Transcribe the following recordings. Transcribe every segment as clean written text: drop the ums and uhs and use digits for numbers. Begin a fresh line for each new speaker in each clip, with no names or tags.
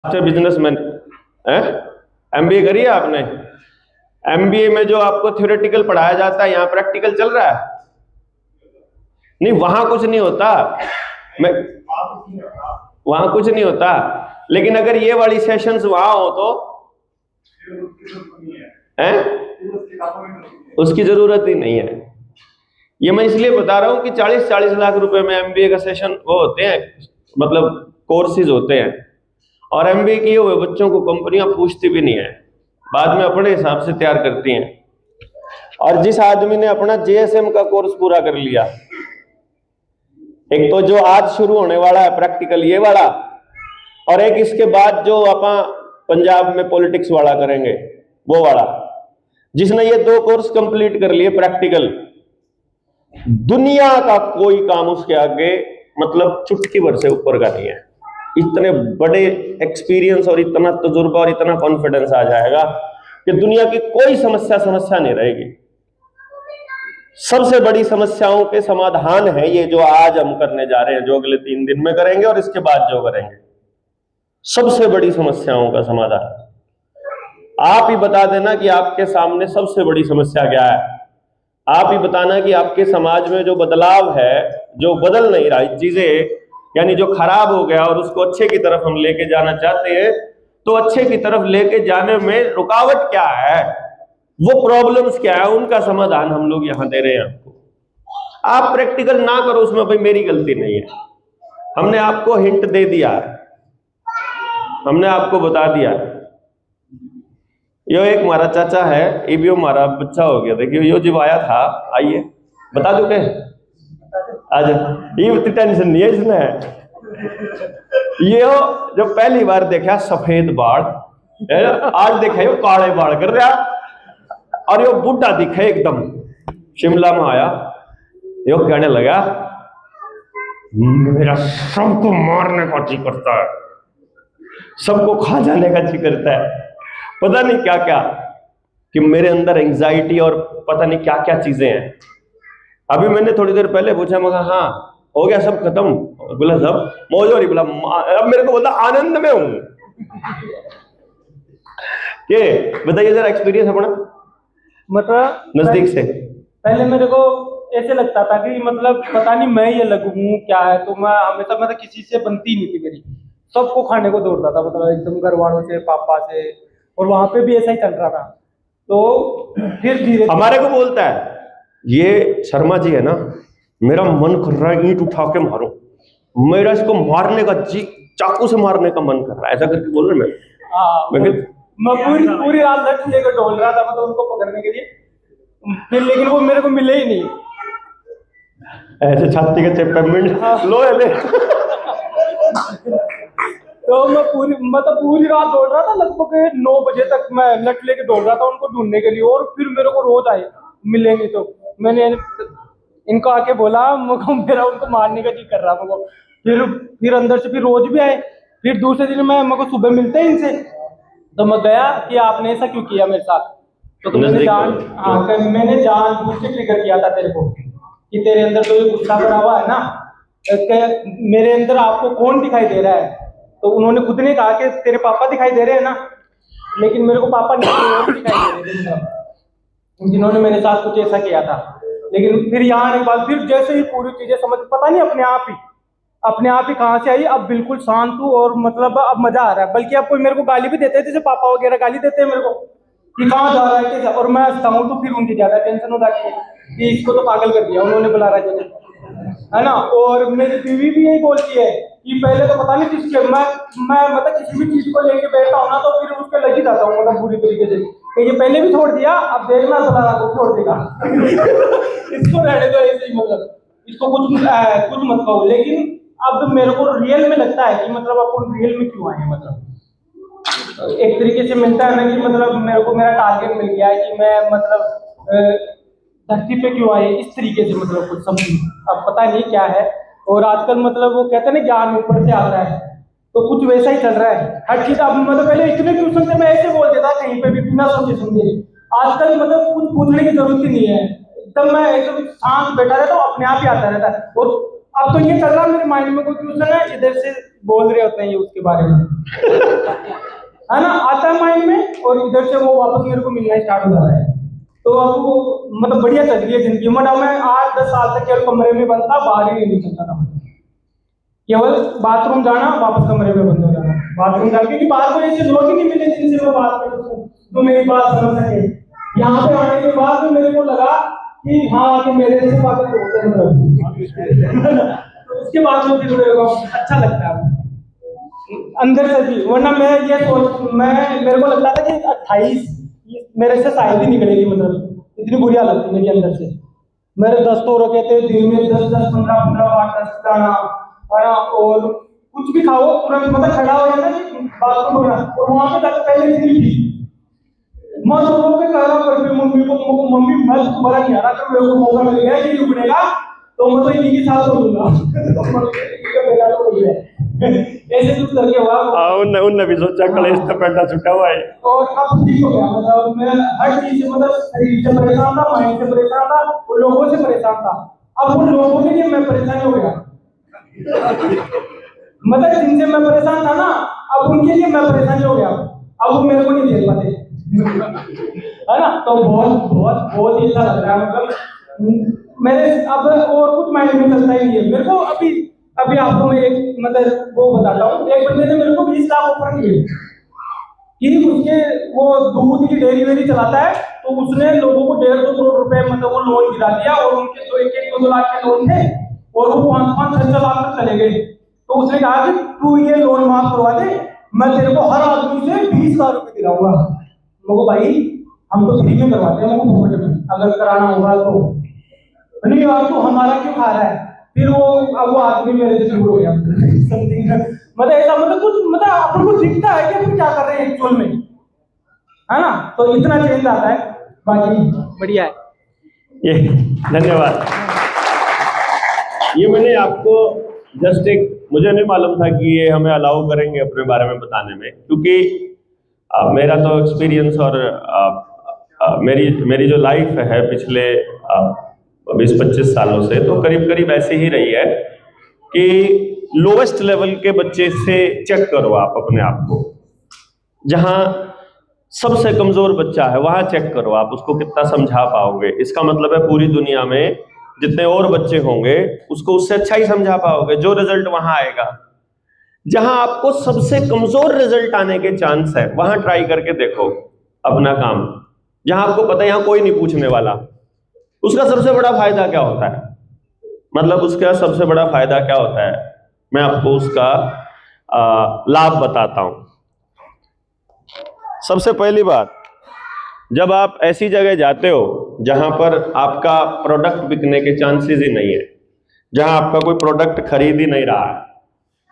Businessman है। MBA करी है आपने? एमबीए में जो आपको थ्योरेटिकल पढ़ाया जाता है, यहाँ प्रैक्टिकल चल रहा है? नहीं, वहां कुछ नहीं होता। वहां कुछ नहीं होता, लेकिन अगर ये वाली सेशंस वहां हो तो है, उसकी जरूरत ही नहीं है। ये मैं इसलिए बता रहा हूं कि 40-40 लाख रुपए में एमबीए का सेशन वो होते हैं, मतलब कोर्सेज होते हैं, और एमबीए किए हुए बच्चों को कंपनियां पूछती भी नहीं है, बाद में अपने हिसाब से तैयार करती हैं। और जिस आदमी ने अपना जेएसएम का कोर्स पूरा कर लिया, एक तो जो आज शुरू होने वाला है प्रैक्टिकल ये वाला, और एक इसके बाद जो अपन पंजाब में पॉलिटिक्स वाला करेंगे वो वाला, जिसने ये 2 कोर्स कंप्लीट कर लिए प्रैक्टिकल, दुनिया का कोई काम उसके आगे मतलब चुटकी भर से ऊपर का नहीं है। इतने बड़े एक्सपीरियंस और इतना तजुर्बा और इतना कॉन्फिडेंस आ जाएगा कि दुनिया की कोई समस्या नहीं रहेगी। सबसे बड़ी समस्याओं के समाधान है ये जो आज हम करने जा रहे हैं, जो अगले 3 दिन में करेंगे और इसके बाद जो करेंगे, सबसे बड़ी समस्याओं का समाधान। आप ही बता देना कि आपके सामने सबसे बड़ी समस्या क्या है। आप ही बताना कि आपके समाज में जो बदलाव है, जो बदल नहीं रहा चीजें, यानी जो खराब हो गया और उसको अच्छे की तरफ हम लेके जाना चाहते हैं, तो अच्छे की तरफ लेके जाने में रुकावट क्या है, वो प्रॉब्लम्स क्या है, उनका समाधान हम लोग यहां दे रहे हैं आपको। आप प्रैक्टिकल ना करो, उसमें भाई मेरी गलती नहीं है। हमने आपको हिंट दे दिया है, हमने आपको बता दिया है। यो एक हमारा चाचा है, ये भी हमारा बच्चा हो गया, देखिए यो जब आया था, आइए बता दो क्या आज, ये उतनी टेंशन नहीं है इसने। ये जो पहली बार देखा सफेद बाल, आज देखा यो काले बाल कर रहा, और यो बुढ़ा दिखा एकदम। शिमला में आया, यो कहने लगा मेरा सबको मारने का जी करता है, सबको खा जाने का जी करता है, पता नहीं क्या क्या, कि मेरे अंदर एंजाइटी और पता नहीं क्या क्या चीजें हैं। अभी मैंने थोड़ी देर पहले पूछा, मैं कहा हाँ हो गया सब खत्म? बोला सब मौज हो रही। बोला अब मेरे को बोला आनंद में हूं। ये बताइए जरा एक्सपीरियंस अपना,
मतलब
नजदीक से।
पहले मेरे को ऐसे लगता था कि मतलब पता नहीं मैं ये लगूं क्या है, तो मैं हमेशा मतलब किसी से बनती नहीं थी मेरी, सबको खाने को दौड़ता था, मतलब एकदम घर वालों से, पापा से, और वहां पे भी ऐसा ही चल रहा था। तो फिर धीरे
हमारे को बोलता है ये शर्मा जी है ना, मेरा मन कर रहा है ईंट उठा के मारो, मेरा इसको मारने का जी, चाकू से मारने का मन कर रहा है, ऐसा करके बोल रहे
मैं पूरी रात लट लेकर ढोल रहा था, मतलब उनको पकड़ने के लिए, फिर लेकिन वो मेरे को मिले ही नहीं।
ऐसे छाती के चेप पे लो ले।
तो मैं पूरी रात दौड़ रहा था, लगभग 9 बजे तक मैं लट लेके दौड़ रहा था उनको ढूंढने के लिए, और फिर मेरे को रोज आए मिले नहीं, तो मैंने इनको आके बोला मेरा उनको मारने का जी कर रहा मुझको। फिर अंदर से फिर रोज भी आए, फिर दूसरे दिन मैं मेरे को सुबह मिलते हैं इनसे, तो मैं गया कि आपने ऐसा क्यों किया मेरे साथ, तो मैंने जानबूझ के ट्रिगर किया था तेरे को, कि तेरे अंदर तो ये गुस्सा भरा हुआ है ना, मेरे अंदर आपको कौन दिखाई दे रहा है? तो उन्होंने खुद ने कहा कि तेरे पापा दिखाई दे रहे हैं ना, लेकिन मेरे को पापा नहीं दिखाई दे रहे थे जिन्होंने मेरे साथ कुछ ऐसा किया था। लेकिन फिर यहाँ आने के बाद फिर जैसे ही पूरी चीजें समझ, पता नहीं अपने आप ही कहाँ से आई, अब बिल्कुल शांत हूँ, और मतलब अब मजा आ रहा है। बल्कि अब कोई मेरे को गाली भी देते हैं, जैसे पापा वगैरह गाली देते हैं मेरे को कि कहाँ जा रहा है कैसे, और मैं हंसता हूँ, तो फिर उनकी ज्यादा टेंशन हो जाती है कि इसको तो पागल कर दिया उन्होंने, बुला रहा है ना। और मेरी बीवी भी यही बोलती है कि पहले तो पता नहीं किसके मैं मतलब किसी भी चीज को लेके बैठता हूँ ना, तो फिर उसके लग ही जाता हूँ, मतलब पूरी तरीके से, कि ये पहले भी छोड़ दिया, अब देखना बता रहा तो छोड़ देगा। इसको रहने दो ऐसे ही, मतलब इसको कुछ मत कहो। लेकिन अब मेरे को रियल में लगता है कि मतलब अपन रियल में क्यों आए, मतलब एक तरीके से मिलता है ना कि मतलब मेरे को मेरा टारगेट मिल गया है कि मैं मतलब धरती पे क्यों आए, इस तरीके से मतलब कुछ समझ अब पता नहीं क्या है। और आजकल मतलब वो कहते हैं ना ज्ञान ऊपर से आता है, तो कुछ वैसा ही चल रहा है हर चीज। अब मतलब पहले इतने क्वेश्चन थे, मैं ऐसे बोल देता कहीं पे भी बिना सोचे समझे। आजकल मतलब कुछ पूछने की जरूरत ही नहीं है, एकदम मैं एकदम शांत बैठा रहता हूँ, अपने आप ही आता रहता है। और अब तो ये चल रहा है मेरे माइंड में, कोई क्वेश्चन है इधर से बोल रहे होते हैं ये उसके बारे में। है ना, आता है माइंड में, और इधर से वो वापस मेरे को मिलना स्टार्ट हो जाता है। तो अब वो मतलब बढ़िया चल रही है जिंदगी। मतलब मैं 8-10 साल तक केवल कमरे में बंद था, बाहर ही नहीं निकलता था। केवल बाथरूम जाना, वापस कमरे में बंद हो जाना, बाथरूम जाके, क्योंकि बाहर कोई ऐसे लोग ही नहीं मिले जिनसे मैं बात कर सकूं, जो मेरी बात समझ सके। यहाँ पे आने के बाद में मेरे को लगा कि हाँ, कि मेरे जैसे बातें होते हैं तो उसके बाद में फिर मेरे को अच्छा लगता है अंदर से भी। वरना मैं ये सोच, मेरे को लगता था कि 28 मेरे से शायद ही निकलेगी, मतलब इतनी बुरी हालत थी मेरी अंदर से। मेरे 10 तो रखे थे दिन में, 10-10, 15-15 बार 10 खाना, और कुछ भी खाओ तुरंत मतलब खड़ा हो जाता है बाथरूम हो रहा, और वहां पे जाकर पहले दिन थी मैं तो के कह रहा करके मम्मी को, मम्मी मैं तुम्हारा क्या रहा, मेरे को मौका मिल गया कि रुकने का, तो मैं तो इन्हीं के साथ रहूंगा ऐसे कुछ करके हुआ।
उनने भी सोचा कलेश तो पैंटा छुटा हुआ है,
और अब ठीक हो गया। मतलब मैं हर चीज से, मतलब शरीर से परेशान था, माइंड से परेशान था, और लोगों से परेशान था। अब उन लोगों के लिए मैं परेशान हो गया, मतलब जिनसे मैं परेशान था ना, अब उनके लिए मैं परेशान हो गया। अब वो मेरे को नहीं झेल पाते है ना। तो बहुत बहुत बहुत ही अच्छा लग रहा है। मतलब मेरे अब और कुछ मायने में चलता ही नहीं है मेरे को। अभी आपको मैं एक मतलब वो बताता हूँ। एक बंदे ने मेरे को 20 लाख ऑफर किए कि उसके वो दूध की डेयरी वेरी चलाता है, तो उसने लोगों को 1.5-2 करोड़ रुपए मतलब वो लोन दिला दिया, और उनके तो 1-2 लाख के लोन थे, और वो 5-6 लाख तक चले गए। तो उसने कहा कि तू ये लोन माफ करवा दे, मैं तेरे को हर आदमी से 20 लाख रुपए दिलाऊंगा। लोगो भाई हम तो फ्री में करवाते हैं, मुफ्त में, अगर कराना होगा तो। नहीं यार तो हमारा क्यों खा रहा है। फिर वो अब वो आदमी मेरे से दूर हो गया समथिंग। मतलब ऐसा मतलब कुछ मतलब अपन को दिखता है कि अपन क्या कर रहे हैं एक्चुअल में, है ना। तो इतना चेंज आता है, बाकी बढ़िया है
ये। धन्यवाद। ये मैंने आपको जस्ट मुझे नहीं मालूम था कि ये हमें अलाउ करेंगे अपने बारे में बताने में, क्योंकि मेरा तो एक्सपीरियंस और मेरी जो लाइफ है पिछले 20-25 सालों से, तो करीब करीब ऐसे ही रही है कि लोवेस्ट लेवल के बच्चे से चेक करो आप अपने आप को। जहां सबसे कमजोर बच्चा है वहां चेक करो आप उसको कितना समझा पाओगे। इसका मतलब है पूरी दुनिया में जितने और बच्चे होंगे उसको उससे अच्छा ही समझा पाओगे, जो रिजल्ट वहां आएगा। जहां आपको सबसे कमजोर रिजल्ट आने के चांस है वहां ट्राई करके देखो अपना काम। जहां आपको पता है यहां कोई नहीं पूछने वाला, उसका सबसे बड़ा फायदा क्या होता है, मतलब उसका सबसे बड़ा फायदा क्या होता है, मैं आपको उसका लाभ बताता हूं। सबसे पहली बात, जब आप ऐसी जगह जाते हो जहां पर आपका प्रोडक्ट बिकने के चांसेस ही नहीं है, जहां आपका कोई प्रोडक्ट खरीद ही नहीं रहा है,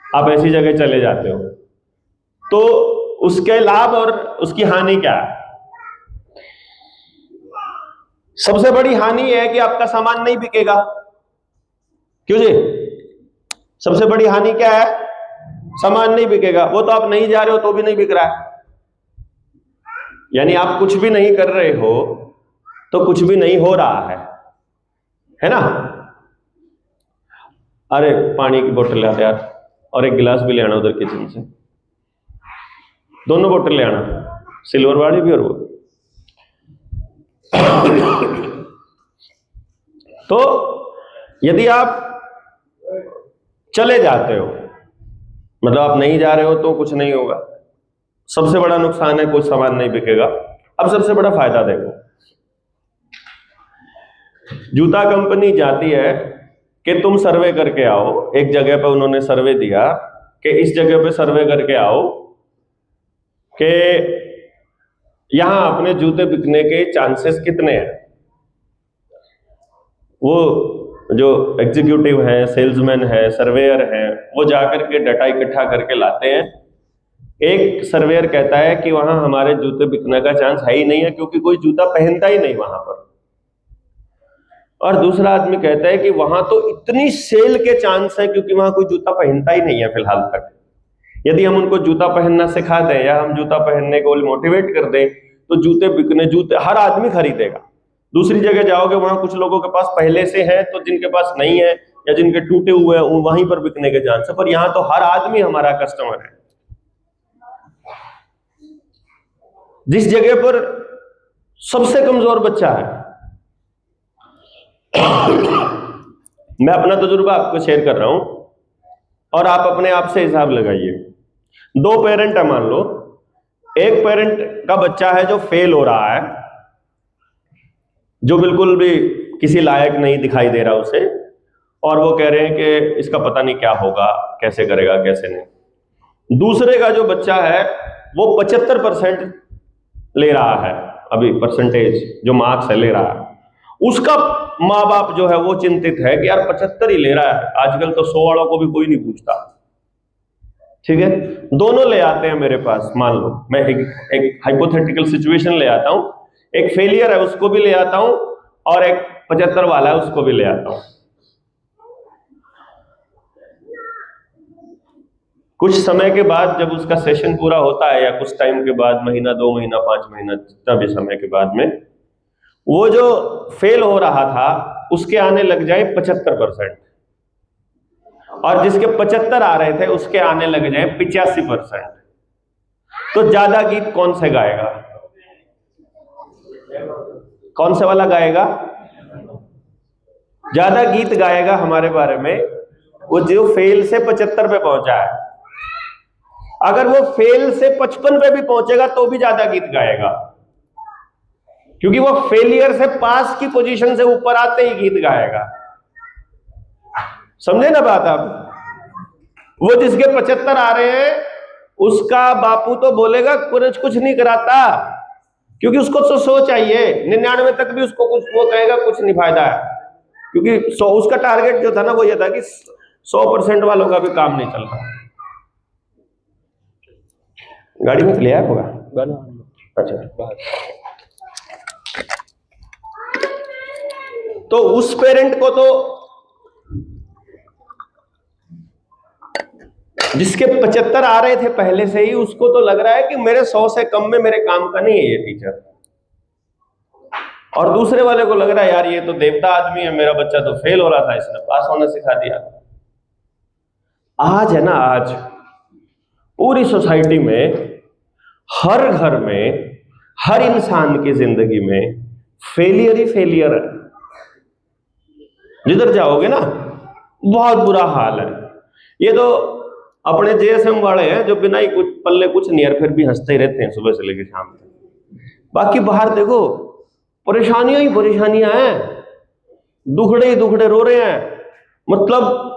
आप ऐसी जगह चले जाते हो, तो उसके लाभ और उसकी हानि क्या है। सबसे बड़ी हानि है कि आपका सामान नहीं बिकेगा। क्यों जी? सबसे बड़ी हानि क्या है? सामान नहीं बिकेगा। वो तो आप नहीं जा रहे हो तो भी नहीं बिक रहा है, यानी आप कुछ भी नहीं कर रहे हो तो कुछ भी नहीं हो रहा है ना। अरे पानी की बोतल ले आते यार, और एक गिलास भी ले आना उधर किचन से, दोनों बोतल ले आना, सिल्वर वाली भी और वो। तो यदि आप चले जाते हो, मतलब आप नहीं जा रहे हो तो कुछ नहीं होगा। सबसे बड़ा नुकसान है कुछ सामान नहीं बिकेगा। अब सबसे बड़ा फायदा देखो, जूता कंपनी जाती है कि तुम सर्वे करके आओ। एक जगह पे उन्होंने सर्वे दिया कि इस जगह पे सर्वे करके आओ कि यहां अपने जूते बिकने के चांसेस कितने हैं। वो जो एग्जीक्यूटिव हैं, सेल्समैन हैं, सर्वेयर हैं, वो जाकर के डाटा इकट्ठा करके लाते हैं। एक सर्वेयर कहता है कि वहां हमारे जूते बिकने का चांस है ही नहीं है, क्योंकि कोई जूता पहनता ही नहीं वहां पर। और दूसरा आदमी कहता है कि वहां तो इतनी सेल के चांस है क्योंकि वहां कोई जूता पहनता ही नहीं है फिलहाल तक। यदि हम उनको जूता पहनना सिखा दें या हम जूता पहनने को मोटिवेट कर दें तो जूते हर आदमी खरीदेगा। दूसरी जगह जाओगे वहां कुछ लोगों के पास पहले से है, तो जिनके पास नहीं है या जिनके टूटे हुए हैं वहीं पर बिकने के चांस है। पर यहां तो हर आदमी हमारा कस्टमर है। जिस जगह पर सबसे कमजोर बच्चा है। मैं अपना तजुर्बा आपको शेयर कर रहा हूं और आप अपने आप से हिसाब लगाइए। 2 पेरेंट है मान लो, एक पेरेंट का बच्चा है जो फेल हो रहा है, जो बिल्कुल भी किसी लायक नहीं दिखाई दे रहा उसे, और वो कह रहे हैं कि इसका पता नहीं क्या होगा, कैसे करेगा कैसे नहीं। दूसरे का जो बच्चा है वो 75% ले रहा है, अभी परसेंटेज जो मार्क्स है ले रहा है, उसका माँ बाप जो है वो चिंतित है कि यार 75 ही ले रहा है, आजकल तो 100 वालों को भी कोई नहीं पूछता। ठीक है, दोनों ले आते हैं मेरे पास, मान लो मैं एक हाइपोथेटिकल सिचुएशन ले आता हूं, एक फेलियर है उसको भी ले आता हूं और एक 75 वाला है उसको भी ले आता हूं। कुछ समय के बाद जब उसका सेशन पूरा होता है, या कुछ टाइम के बाद, महीना 2 महीना 5 महीना, जितना भी समय के बाद में, वो जो फेल हो रहा था उसके आने लग जाए 75%, और जिसके 75 आ रहे थे उसके आने लग जाए 85%। तो ज्यादा गीत कौन से गाएगा? कौन से वाला गाएगा? ज्यादा गीत गाएगा हमारे बारे में वो जो फेल से 75 पे पहुंचा है। अगर वो फेल से 55 पे भी पहुंचेगा तो भी ज्यादा गीत गाएगा, क्योंकि वो फेलियर से पास की पोजीशन से ऊपर आते ही गीत गाएगा। समझे ना बात आप? वो जिसके 75 आ रहे हैं उसका बापू तो बोलेगा कुछ नहीं कराता, क्योंकि उसको तो 100 चाहिए, 99 तक भी उसको कुछ, वो कहेगा कुछ नहीं फायदा है, क्योंकि 100 उसका टारगेट जो था ना वो ये था कि 100% वालों का भी काम नहीं चल रहा। गाड़ी में ले आया होगा? अच्छा, तो उस पेरेंट को तो जिसके 75 आ रहे थे पहले से ही, उसको तो लग रहा है कि मेरे 100 से कम में मेरे काम का नहीं है ये टीचर, और दूसरे वाले को लग रहा है यार ये तो देवता आदमी है, मेरा बच्चा तो फेल हो रहा था, इसने पास होना सिखा दिया। आज है ना, आज पूरी सोसाइटी में, हर घर में, हर इंसान की जिंदगी में फेलियर ही फेलियर है। जिधर जाओगे ना बहुत बुरा हाल है। ये तो अपने जेएसएम वाले हैं जो बिना ही कुछ पल्ले कुछ नहीं यार, फिर भी हंसते ही रहते हैं सुबह से लेकर शाम तक। बाकी बाहर देखो परेशानियां ही परेशानियां हैं, दुखड़े ही दुखड़े रो रहे हैं। मतलब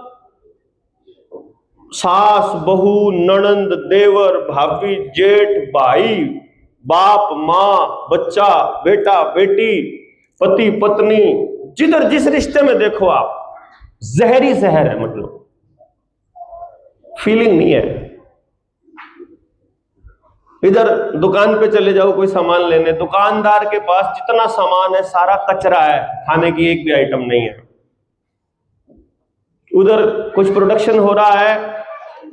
सास बहू ननंद देवर भाभी जेठ भाई बाप माँ बच्चा बेटा बेटी पति पत्नी, जिधर जिस रिश्ते में देखो आप जहर ही जहर है, मतलब फीलिंग नहीं है। इधर दुकान पे चले जाओ कोई सामान लेने, दुकानदार के पास जितना सामान है सारा कचरा है, खाने की एक भी आइटम नहीं है। उधर कुछ प्रोडक्शन हो रहा है,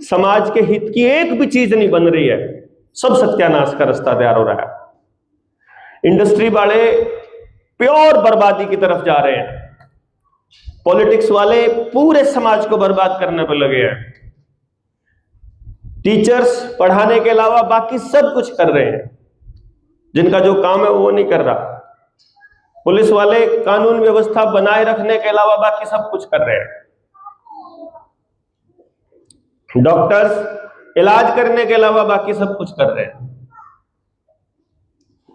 समाज के हित की एक भी चीज नहीं बन रही है, सब सत्यानाश का रास्ता तैयार हो रहा है। इंडस्ट्री वाले प्योर बर्बादी की तरफ जा रहे हैं, पॉलिटिक्स वाले पूरे समाज को बर्बाद करने पर लगे हैं, टीचर्स पढ़ाने के अलावा बाकी सब कुछ कर रहे हैं, जिनका जो काम है वो नहीं कर रहा, पुलिस वाले कानून व्यवस्था बनाए रखने के अलावा बाकी सब कुछ कर रहे हैं, डॉक्टर्स इलाज करने के अलावा बाकी सब कुछ कर रहे हैं।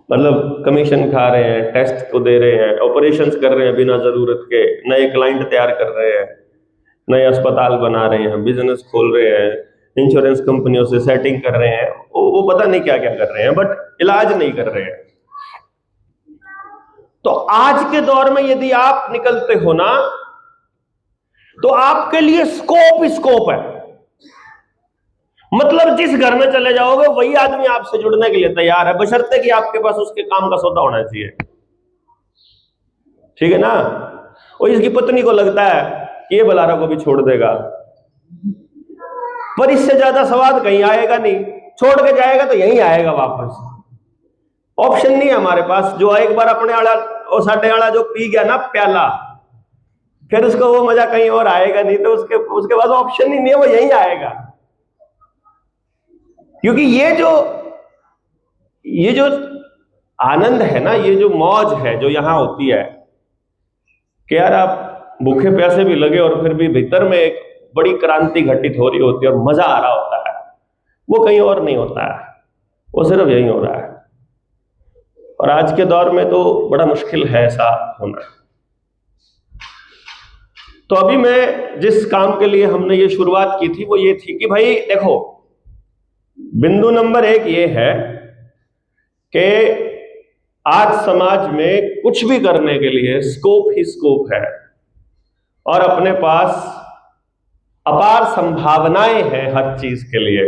मतलब कमीशन खा रहे हैं, टेस्ट को दे रहे हैं, ऑपरेशंस कर रहे हैं बिना जरूरत के, नए क्लाइंट तैयार कर रहे हैं, नए अस्पताल बना रहे हैं, बिजनेस खोल रहे हैं, इंश्योरेंस कंपनियों से सेटिंग कर रहे हैं, वो पता नहीं क्या क्या कर रहे हैं, बट इलाज नहीं कर रहे हैं। तो आज के दौर में यदि आप निकलते हो ना, तो आपके लिए स्कोप ही स्कोप है। मतलब जिस घर में चले जाओगे वही आदमी आपसे जुड़ने के लिए तैयार है, बशर्ते कि आपके पास उसके काम का सौदा होना चाहिए। ठीक है ना? और इसकी पत्नी को लगता है कि ये बलारा को भी छोड़ देगा, पर इससे ज्यादा स्वाद कहीं आएगा नहीं, छोड़ के जाएगा तो यहीं आएगा वापस। ऑप्शन नहीं है हमारे पास। जो एक बार अपने आड़ा और साढ़े आड़ा जो पी गया ना प्याला, फिर उसको वो मजा कहीं और आएगा नहीं, तो उसके पास ऑप्शन ही नहीं है, वो यहीं आएगा। क्योंकि ये जो आनंद है ना, ये जो मौज है जो यहां होती है कि यार आप भूखे प्यासे भी लगे और फिर भी भीतर में एक बड़ी क्रांति घटित हो रही होती है और मजा आ रहा होता है, वो कहीं और नहीं होता है, वो सिर्फ यही हो रहा है। और आज के दौर में तो बड़ा मुश्किल है ऐसा होना। तो अभी मैं जिस काम के लिए हमने ये शुरुआत की थी वो ये थी कि भाई देखो, बिंदु नंबर 1 ये है कि आज समाज में कुछ भी करने के लिए स्कोप ही स्कोप है और अपने पास अपार संभावनाएं हैं हर चीज के लिए।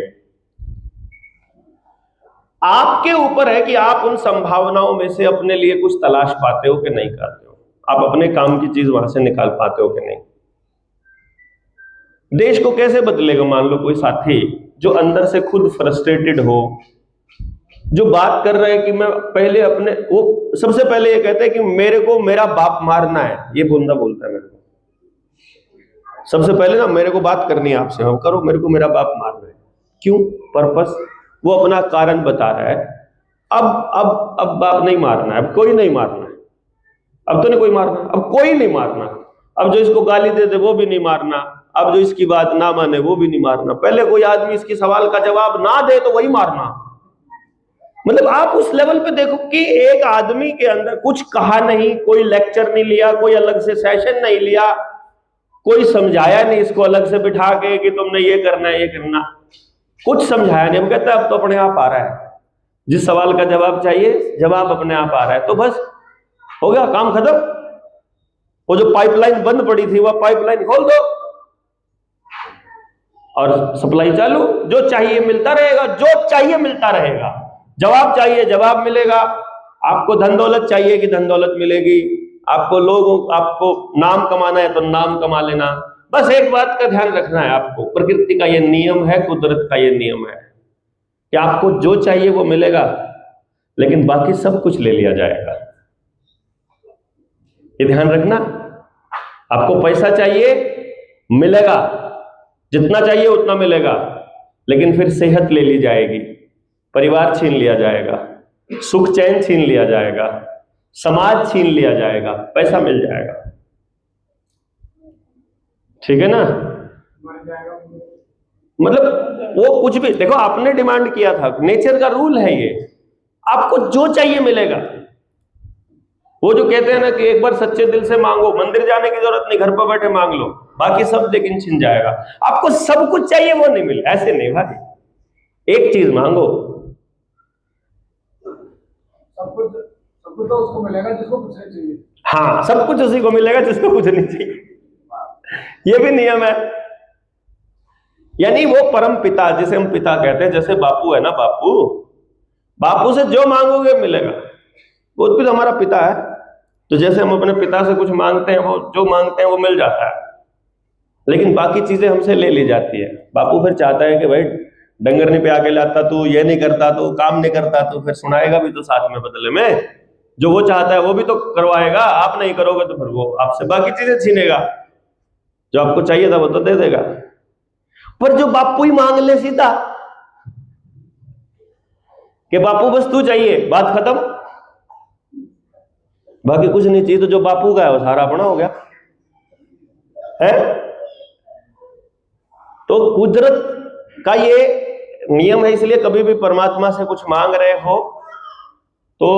आपके ऊपर है कि आप उन संभावनाओं में से अपने लिए कुछ तलाश पाते हो कि नहीं पाते हो, आप अपने काम की चीज वहां से निकाल पाते हो कि नहीं। देश को कैसे बदलेगा? मान लो कोई साथी जो अंदर से खुद फ्रस्ट्रेटेड हो, जो बात कर रहे हैं कि मैं पहले अपने, वो सबसे पहले ये कहते हैं कि मेरे को मेरा बाप मारना है, ये बंदा बोलता है मेरे को सबसे पहले ना, मेरे को बात करनी है आपसे, हम करो, मेरे को मेरा बाप मारना है। क्यों? पर्पस, वो अपना कारण बता रहा है। अब बाप नहीं मारना है, अब कोई नहीं मारना है, अब तो नहीं कोई मारना, अब कोई नहीं मारना, अब जो इसको गाली दे दे वो भी नहीं मारना, अब जो इसकी बात ना माने वो भी नहीं मारना, पहले कोई आदमी इसकी सवाल का जवाब ना दे तो वही मारना। मतलब आप उस लेवल पे देखो कि एक आदमी के अंदर कुछ कहा नहीं, कोई लेक्चर नहीं लिया, कोई अलग से सेशन नहीं लिया, कोई समझाया नहीं इसको अलग से बिठा के कि तुमने ये करना है, ये करना, कुछ समझाया नहीं। वो कहता है अब तो अपने आप आ रहा है, जिस सवाल का जवाब चाहिए जवाब अपने आप आ रहा है, तो बस हो गया, काम खत्म। वो जो पाइपलाइन बंद पड़ी थी वह पाइपलाइन खोल दो और सप्लाई चालू, जो चाहिए मिलता रहेगा, जो चाहिए मिलता रहेगा, जवाब चाहिए जवाब मिलेगा, आपको धन दौलत चाहिए कि धन दौलत मिलेगी, आपको लोग, आपको नाम कमाना है तो नाम कमा लेना। बस एक बात का ध्यान रखना है आपको, प्रकृति का ये नियम है, कुदरत का ये नियम है कि आपको जो चाहिए वो मिलेगा, लेकिन बाकी सब कुछ ले लिया जाएगा। ये ध्यान रखना, आपको पैसा चाहिए मिलेगा, जितना चाहिए उतना मिलेगा, लेकिन फिर सेहत ले ली जाएगी, परिवार छीन लिया जाएगा, सुख चैन छीन लिया जाएगा, समाज छीन लिया जाएगा, पैसा मिल जाएगा। ठीक है ना? मतलब वो कुछ भी देखो, आपने डिमांड किया था, नेचर का रूल है ये, आपको जो चाहिए मिलेगा। वो जो कहते हैं ना कि एक बार सच्चे दिल से मांगो, मंदिर जाने की जरूरत नहीं, घर पर बैठे मांग लो, बाकी सब लेकिन छिन जाएगा। आपको सब कुछ चाहिए वो नहीं मिले, ऐसे नहीं भाई, एक चीज मांगो,
सब कुछ तो उसको मिलेगा जिसको कुछ नहीं चाहिए।
हाँ, सब कुछ उसी को मिलेगा जिसको कुछ नहीं चाहिए, ये भी नियम है। यानी वो परम पिता, जिसे हम पिता कहते हैं, जैसे बापू है ना, बापू से जो मांगोगे मिलेगा, वो भी तो हमारा पिता है। तो जैसे हम अपने पिता से कुछ मांगते हैं, वो जो मांगते हैं वो मिल जाता है, लेकिन बाकी चीजें हमसे ले ली जाती है। बापू फिर चाहता है कि भाई डंगर नहीं पे आके लाता, तू ये नहीं करता, तू काम नहीं करता, तो फिर सुनाएगा भी तो साथ में बदले में, जो वो चाहता है वो भी तो करवाएगा। आप नहीं करोगे तो फिर वो आपसे बाकी चीजें छीनेगा, जो आपको चाहिए था वो तो दे देगा। पर जो बापू ही मांग ले सीधा कि बापू बस तू चाहिए, बात खत्म, बाकी कुछ नहीं चाहिए, तो जो बापू का है वो सारा अपना हो गया है। तो कुदरत का ये नियम है, इसलिए कभी भी परमात्मा से कुछ मांग रहे हो तो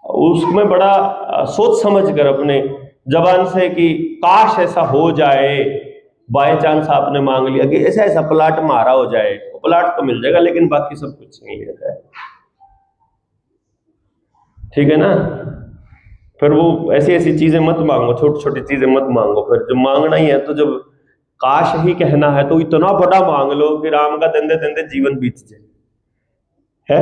उसमें बड़ा सोच समझ कर अपने जबान से कि काश ऐसा हो जाए, बाय चांस आपने मांग लिया कि ऐसा प्लाट मारा हो जाए, तो प्लाट तो मिल जाएगा, लेकिन बाकी सब कुछ नहीं लिया जाए। ठीक है ना? फिर वो ऐसी ऐसी चीजें मत मांगो, छोटी छोटी चीजें मत मांगो। फिर जब मांगना ही है तो जब काश ही कहना है तो इतना बड़ा मांग लो कि राम का दंदे दंदे जीवन बीत जाए, है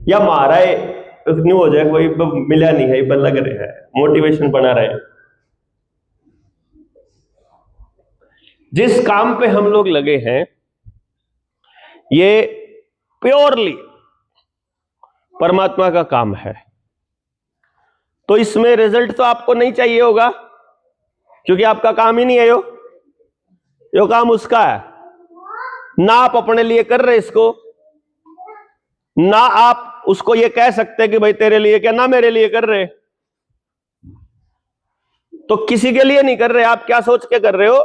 या मारा है न्यू हो जाए, कोई मिला नहीं है, लग रहा है, मोटिवेशन बना रहे। जिस काम पे हम लोग लगे हैं ये प्योरली परमात्मा का काम है, तो इसमें रिजल्ट तो आपको नहीं चाहिए होगा, क्योंकि आपका काम ही नहीं है यो काम उसका है। ना आप अपने लिए कर रहे इसको, ना आप उसको ये कह सकते कि भाई तेरे लिए क्या, ना मेरे लिए कर रहे, तो किसी के लिए नहीं कर रहे। आप क्या सोच के कर रहे हो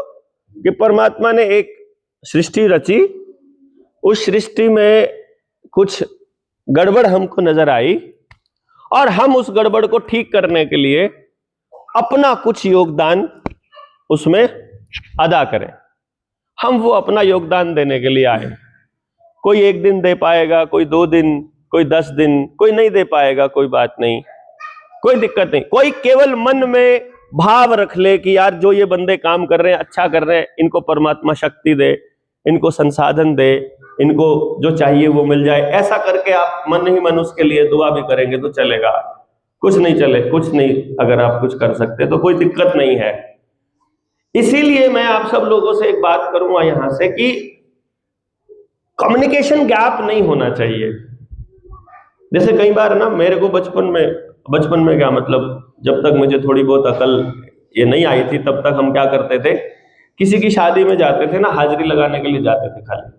कि परमात्मा ने एक सृष्टि रची, उस सृष्टि में कुछ गड़बड़ हमको नजर आई और हम उस गड़बड़ को ठीक करने के लिए अपना कुछ योगदान उसमें अदा करें। हम वो अपना योगदान देने के लिए आए। कोई 1 दिन दे पाएगा, कोई 2 दिन, कोई 10 दिन, कोई नहीं दे पाएगा, कोई बात नहीं, कोई दिक्कत नहीं। कोई केवल मन में भाव रख ले कि यार जो ये बंदे काम कर रहे हैं, अच्छा कर रहे हैं, इनको परमात्मा शक्ति दे, इनको संसाधन दे, इनको जो चाहिए वो मिल जाए, ऐसा करके आप मन ही मन उसके लिए दुआ भी करेंगे तो चलेगा। कुछ नहीं चले, कुछ नहीं, अगर आप कुछ कर सकते तो कोई दिक्कत नहीं है। इसीलिए मैं आप सब लोगों से एक बात करूंगा यहां से कि कम्युनिकेशन गैप नहीं होना चाहिए। जैसे कई बार ना मेरे को बचपन में क्या मतलब, जब तक मुझे थोड़ी बहुत अकल ये नहीं आई थी तब तक हम क्या करते थे, किसी की शादी में जाते थे ना, हाजिरी लगाने के लिए जाते थे खाली।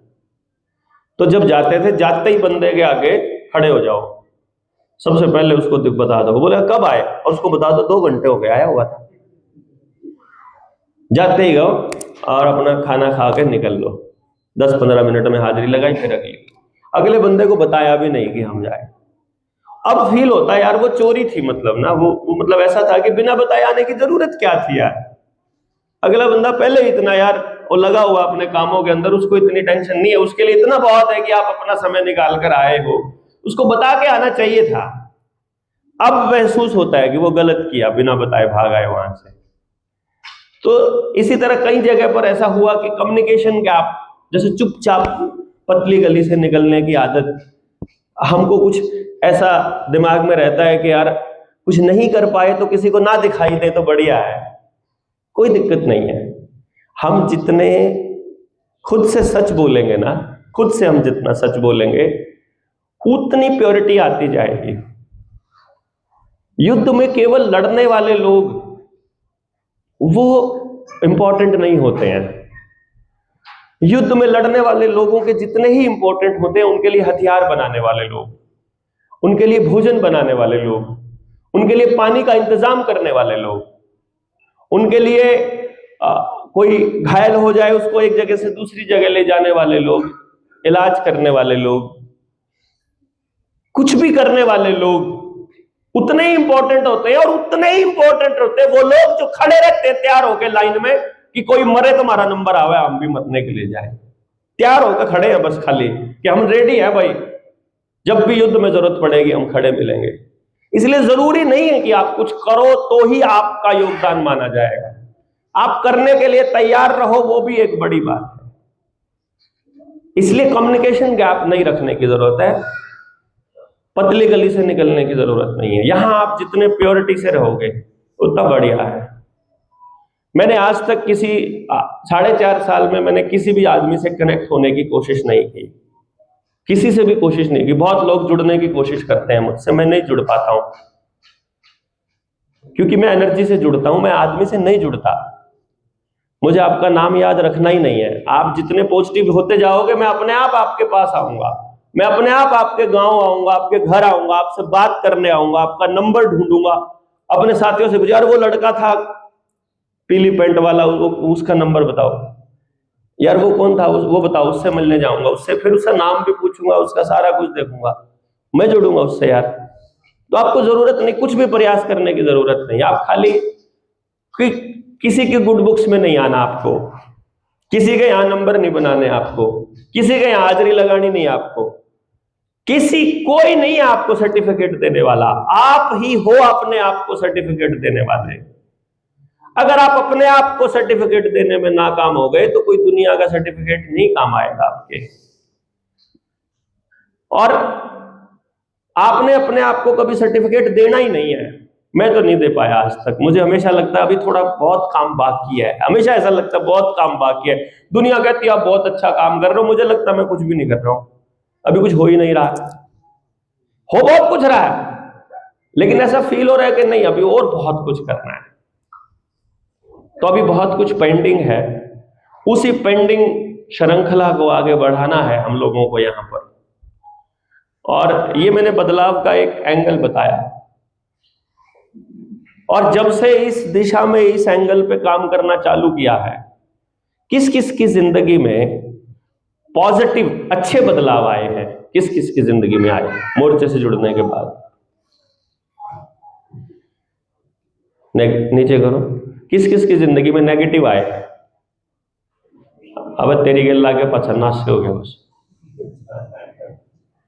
तो जब जाते थे, जाते ही बंदे के आगे खड़े हो जाओ, सबसे पहले उसको बता दो। बोले कब आए, और उसको बता दो 2 घंटे हो गए, आया हुआ था। जाते ही गो और अपना खाना खा के निकल लो, 10-15 मिनट में हाजिरी लगाई, फिर अगले बंदे को बताया भी नहीं कि हम जाए। अब फील होता है यार वो चोरी थी, मतलब ना वो मतलब ऐसा था कि बिना बताए आने की जरूरत क्या थी यार। अगला बंदा पहले ही इतना यार वो लगा हुआ अपने कामों के अंदर, उसको इतनी टेंशन नहीं है, उसके लिए इतना बहुत है कि आप अपना समय निकाल कर आए हो, उसको बता के आना चाहिए था। अब महसूस होता है कि वो गलत किया, बिना बताए भाग आए वहां से। तो इसी तरह कई जगह पर ऐसा हुआ कि कम्युनिकेशन गैप, जैसे चुपचाप पतली गली से निकलने की आदत, हमको कुछ ऐसा दिमाग में रहता है कि यार कुछ नहीं कर पाए तो किसी को ना दिखाई दे तो बढ़िया है, कोई दिक्कत नहीं है। हम जितने खुद से सच बोलेंगे ना, खुद से हम जितना सच बोलेंगे उतनी प्योरिटी आती जाएगी। युद्ध में केवल लड़ने वाले लोग वो इंपॉर्टेंट नहीं होते हैं। युद्ध में लड़ने वाले लोगों के जितने ही इंपॉर्टेंट होते हैं, उनके लिए हथियार बनाने वाले लोग, उनके लिए भोजन बनाने वाले लोग, उनके लिए पानी का इंतजाम करने वाले लोग, उनके लिए कोई घायल हो जाए उसको एक जगह से दूसरी जगह ले जाने वाले लोग, इलाज करने वाले लोग, कुछ भी करने वाले लोग उतने ही इंपॉर्टेंट होते हैं। और उतने ही इंपॉर्टेंट होते हैं वो लोग जो खड़े रहते हैं तैयार होकर लाइन में कि कोई मरे तो हमारा नंबर आवे, हम भी मरने के लिए जाए। तैयार होकर खड़े हैं बस खाली कि हम रेडी हैं भाई, जब भी युद्ध में जरूरत पड़ेगी हम खड़े मिलेंगे। इसलिए जरूरी नहीं है कि आप कुछ करो तो ही आपका योगदान माना जाएगा। आप करने के लिए तैयार रहो, वो भी एक बड़ी बात है। इसलिए कम्युनिकेशन गैप नहीं रखने की जरूरत है, पतली गली से निकलने की जरूरत नहीं है। यहां आप जितने प्योरिटी से रहोगे उतना बढ़िया है। मैंने आज तक 4.5 साल में मैंने किसी भी आदमी से कनेक्ट होने की कोशिश नहीं की, किसी से भी कोशिश नहीं की। बहुत लोग जुड़ने की कोशिश करते हैं मुझसे, मैं नहीं जुड़ पाता हूं क्योंकि मैं एनर्जी से जुड़ता हूं, मैं आदमी से नहीं जुड़ता। मुझे आपका नाम याद रखना ही नहीं है। आप जितने पॉजिटिव होते जाओगे मैं अपने आप आपके पास आऊंगा, मैं अपने आप आपके गांव आऊंगा, आपके घर आऊंगा, आपसे बात करने आऊंगा, आपका नंबर ढूंढूंगा, अपने साथियों से पूछूं यार वो लड़का था पीली पैंट वाला, उसका नंबर बताओ, यार वो कौन था वो बताओ, उससे मिलने जाऊंगा, उससे फिर उसका नाम भी पूछूंगा, उसका सारा कुछ देखूंगा, मैं जुड़ूंगा उससे यार। तो आपको जरूरत नहीं, कुछ भी प्रयास करने की जरूरत नहीं। आप खाली किसी की गुड बुक्स में नहीं आना, आपको किसी के यहां नंबर नहीं बनाने, आपको किसी के यहां हाजिरी लगानी नहीं, आपको कोई नहीं है आपको सर्टिफिकेट देने वाला, आप ही हो अपने आप को सर्टिफिकेट देने वाले। अगर आप अपने आप को सर्टिफिकेट देने में नाकाम हो गए तो कोई दुनिया का सर्टिफिकेट नहीं काम आएगा आपके। और आपने अपने आप को कभी सर्टिफिकेट देना ही नहीं है। मैं तो नहीं दे पाया आज तक। मुझे हमेशा लगता है अभी थोड़ा बहुत काम बाकी है, हमेशा ऐसा लगता है बहुत काम बाकी है। दुनिया कहती है आप बहुत अच्छा काम कर रहे हो, मुझे लगता है मैं कुछ भी नहीं कर रहा हूं, अभी कुछ हो ही नहीं रहा। हो बहुत कुछ रहा है लेकिन ऐसा फील हो रहा है कि नहीं अभी और बहुत कुछ करना है। तो अभी बहुत कुछ पेंडिंग है, उसी पेंडिंग श्रृंखला को आगे बढ़ाना है हम लोगों को यहां पर। और ये मैंने बदलाव का एक एंगल बताया, और जब से इस दिशा में इस एंगल पे काम करना चालू किया है, किस किस की जिंदगी में पॉजिटिव अच्छे बदलाव आए हैं, किस किस की जिंदगी में आए मोर्चे से जुड़ने के बाद? नीचे करो, किस किस की जिंदगी में नेगेटिव आए हैं? अब तेरी गल्ला के पछन्ना से हो गया, बस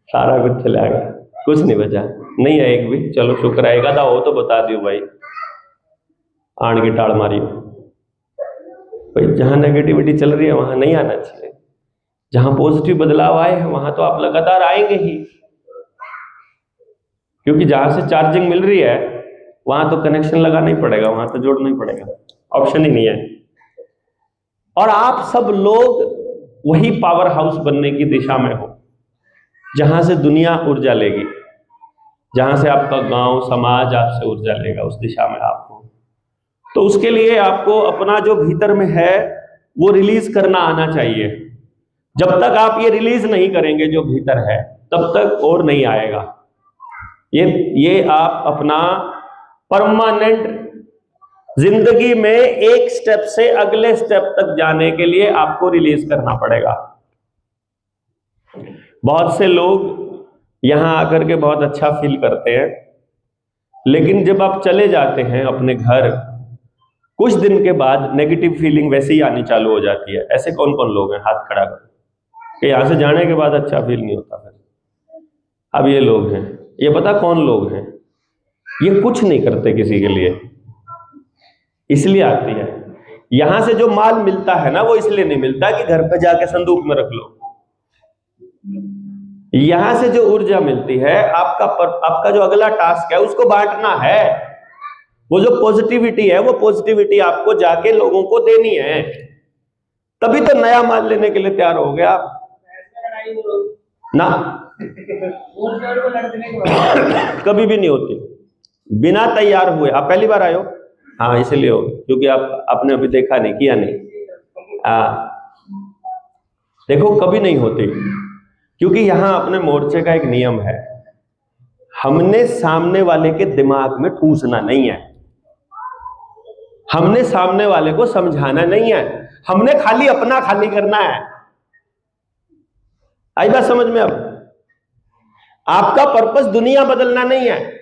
सारा कुछ चला गया, कुछ नहीं बचा, नहीं है एक भी। चलो शुक्र है, एक आधा हो तो बता दियो भाई, आण की टाल मारी भाई। जहां नेगेटिविटी चल रही है वहां नहीं आना चाहिए, जहां पॉजिटिव बदलाव आए हैं वहां तो आप लगातार आएंगे ही, क्योंकि जहां से चार्जिंग मिल रही है वहां तो कनेक्शन लगाना ही पड़ेगा, वहां तो जोड़ना ही पड़ेगा, ऑप्शन ही नहीं है। और आप सब लोग वही पावर हाउस बनने की दिशा में हो, जहां से दुनिया ऊर्जा लेगी, जहां से आपका गांव समाज आपसे ऊर्जा लेगा, उस दिशा में आप हो। तो उसके लिए आपको अपना जो भीतर में है वो रिलीज करना आना चाहिए। जब तक आप ये रिलीज नहीं करेंगे जो भीतर है, तब तक और नहीं आएगा। ये आप अपना परमानेंट जिंदगी में एक स्टेप से अगले स्टेप तक जाने के लिए आपको रिलीज करना पड़ेगा। बहुत से लोग यहां आकर के बहुत अच्छा फील करते हैं, लेकिन जब आप चले जाते हैं अपने घर, कुछ दिन के बाद नेगेटिव फीलिंग वैसे ही आनी चालू हो जाती है। ऐसे कौन कौन लोग हैं, हाथ खड़ा करो कि यहां से जाने के बाद अच्छा फील नहीं होता फिर। अब ये लोग हैं, ये पता कौन लोग हैं, ये कुछ नहीं करते किसी के लिए, इसलिए आती है। यहां से जो माल मिलता है ना, वो इसलिए नहीं मिलता कि घर पे जाके संदूक में रख लो। यहां से जो ऊर्जा मिलती है, आपका जो अगला टास्क है उसको बांटना है। वो जो पॉजिटिविटी है, वो पॉजिटिविटी आपको जाके लोगों को देनी है, तभी तो नया माल लेने के लिए तैयार हो गया आप ना। कभी भी नहीं होती बिना तैयार हुए। आप पहली बार आए हो? हाँ, इसलिए हो, क्योंकि आपने अभी देखा नहीं, किया नहीं। देखो, कभी नहीं होती, क्योंकि यहां अपने मोर्चे का एक नियम है, हमने सामने वाले के दिमाग में ठूसना नहीं है, हमने सामने वाले को समझाना नहीं है, हमने खाली अपना खाली करना है। आई बात समझ में? अब आपका पर्पस दुनिया बदलना नहीं है,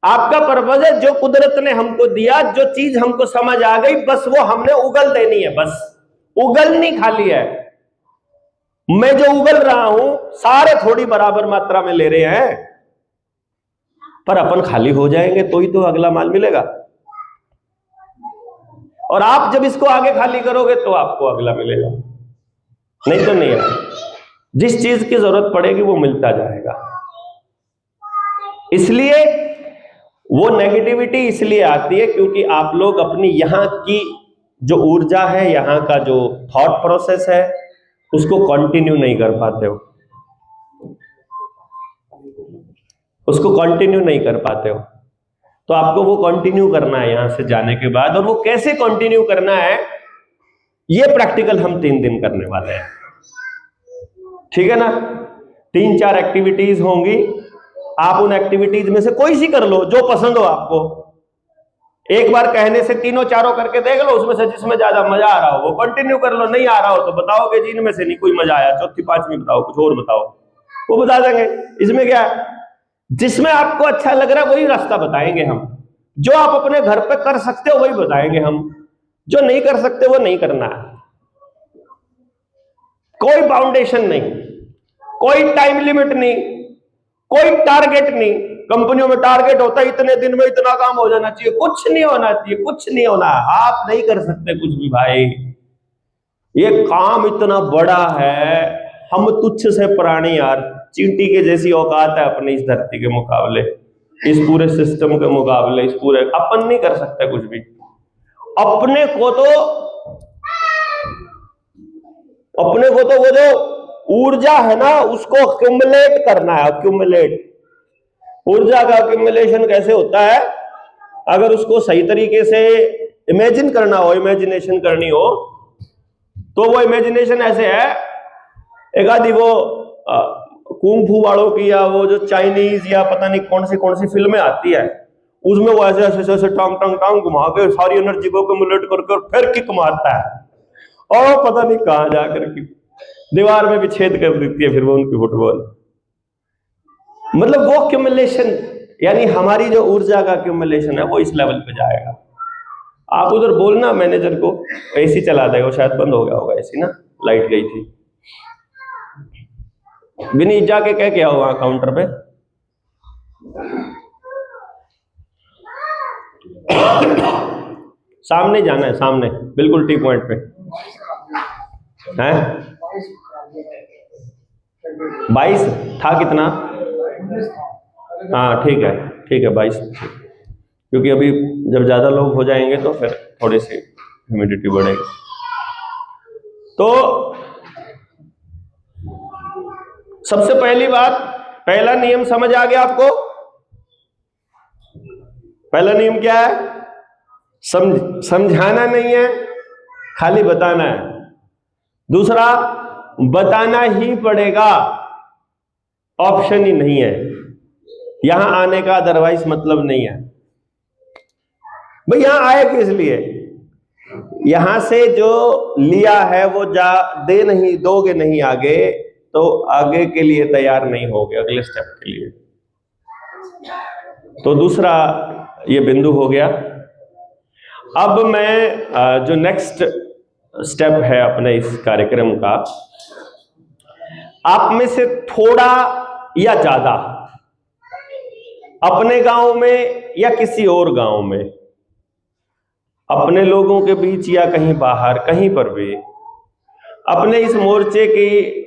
आपका पर्पस है जो कुदरत ने हमको दिया, जो चीज हमको समझ आ गई, बस वो हमने उगल देनी है। बस उगलनी खाली है। मैं जो उगल रहा हूं, सारे थोड़ी बराबर मात्रा में ले रहे हैं, पर अपन खाली हो जाएंगे तो ही तो अगला माल मिलेगा। और आप जब इसको आगे खाली करोगे तो आपको अगला मिलेगा, नहीं तो नहीं है। जिस चीज की जरूरत पड़ेगी वो मिलता जाएगा। इसलिए वो नेगेटिविटी इसलिए आती है क्योंकि आप लोग अपनी यहां की जो ऊर्जा है, यहां का जो थॉट प्रोसेस है, उसको कंटिन्यू नहीं कर पाते हो, उसको कंटिन्यू नहीं कर पाते हो। तो आपको वो कंटिन्यू करना है यहां से जाने के बाद। और वो कैसे कंटिन्यू करना है, ये प्रैक्टिकल हम 3 दिन करने वाले हैं, ठीक है ना। 3-4 एक्टिविटीज होंगी, आप उन एक्टिविटीज में से कोई सी कर लो जो पसंद हो आपको। एक बार कहने से 3-4 करके देख लो, उसमें से जिसमें ज्यादा मजा आ रहा हो वो कंटिन्यू कर लो। नहीं आ रहा हो तो बताओ कि जी इनमें से नहीं कोई मजा आया, चौथी पांचवी बताओ, कुछ और बताओ, वो बता देंगे। इसमें क्या है, जिसमें आपको अच्छा लग रहा है वही रास्ता बताएंगे हम। जो आप अपने घर पे कर सकते हो वही बताएंगे हम, जो नहीं कर सकते वो नहीं करना है। कोई बाउंडेशन नहीं, कोई टाइम लिमिट नहीं, कोई टारगेट नहीं। कंपनियों में टारगेट होता है इतने दिन में इतना काम हो जाना चाहिए, कुछ नहीं होना चाहिए, कुछ नहीं होना। आप नहीं कर सकते कुछ भी भाई, ये काम इतना बड़ा है, हम तुच्छ से प्राणी यार, चींटी के जैसी औकात है अपनी इस धरती के मुकाबले, इस पूरे सिस्टम के मुकाबले, इस पूरे, अपन नहीं कर सकते कुछ भी। अपने को तो वो जो ऊर्जा है ना, उसको अक्यूमुलेट करना है। अक्यूमुलेट, ऊर्जा का अक्यूमुलेशन कैसे होता है, अगर उसको सही तरीके से इमेजिन करना हो, इमेजिनेशन करनी हो, तो वो इमेजिनेशन ऐसे है, एक आधी वो कुंग फू वालों की या वो जो चाइनीज या पता नहीं कौन सी फिल्में आती है, उसमें वो ऐसे ऐसे ऐसे टांग टांग टांग घुमा के सारी एनर्जी को एक्युमुलेट करके और फिर किक मारता है और पता नहीं कहां जाकर के दीवार में भी छेद कर देती है फिर वो उनकी फुटबॉल। मतलब वो एक्युमुलेशन, यानी हमारी जो ऊर्जा का एक्युमुलेशन है वो इस लेवल पे जाएगा। आप उधर बोलना मैनेजर को एसी चला देगा, शायद बंद हो गया होगा एसी ना, लाइट गई थी। विनीत जाके कह के आओ वहां काउंटर पे। सामने जाना है, सामने बिल्कुल टी पॉइंट पे है। 22 था कितना? हाँ ठीक है 22, क्योंकि अभी जब ज्यादा लोग हो जाएंगे तो फिर थोड़ी सी ह्यूमिडिटी बढ़ेगी। तो सबसे पहली बात, पहला नियम समझ आ गया आपको? पहला नियम क्या है? समझाना नहीं है, खाली बताना है। दूसरा, बताना ही पड़ेगा, ऑप्शन ही नहीं है, यहां आने का अदरवाइज मतलब नहीं है। भाई यहां आए किस लिए? यहां से जो लिया है वो दे नहीं दोगे नहीं आगे, तो आगे के लिए तैयार नहीं होगे, अगले स्टेप के लिए। तो दूसरा ये बिंदु हो गया। अब मैं जो नेक्स्ट स्टेप है अपने इस कार्यक्रम का, आप में से थोड़ा या ज्यादा अपने गांव में या किसी और गांव में, अपने लोगों के बीच या कहीं बाहर, कहीं पर भी अपने इस मोर्चे की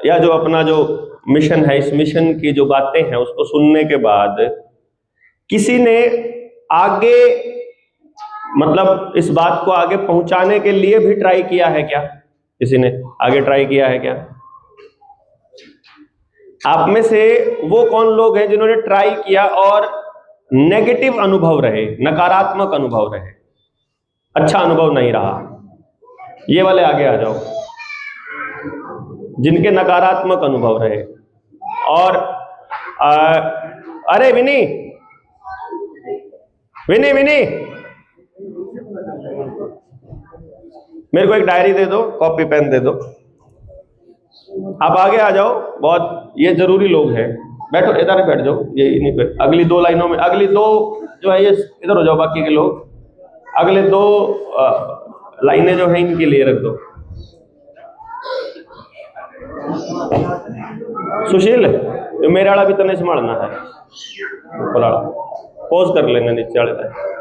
या जो अपना जो मिशन है, इस मिशन की जो बातें हैं उसको सुनने के बाद किसी ने आगे, मतलब इस बात को आगे पहुंचाने के लिए भी ट्राई किया है क्या? किसी ने आगे ट्राई किया है क्या? आप में से वो कौन लोग हैं जिन्होंने ट्राई किया और नेगेटिव अनुभव रहे, नकारात्मक अनुभव रहे, अच्छा अनुभव नहीं रहा? ये वाले आगे आ जाओ, जिनके नकारात्मक अनुभव रहे। और अरे विनी विनी विनी, मेरे को एक डायरी दे दो, कॉपी पेन दे दो। आप आगे आ जाओ, बहुत ये जरूरी लोग हैं। बैठो, इधर बैठ जाओ, ये इन्हीं पे अगली 2 लाइनों में, अगली 2 जो है ये इधर हो जाओ, बाकी के लोग अगले 2 लाइनें जो है इनके लिए रख दो। सुशील, मेरे वाला भी तो नहीं संभालना है, पॉज कर लेना नीचे वाले।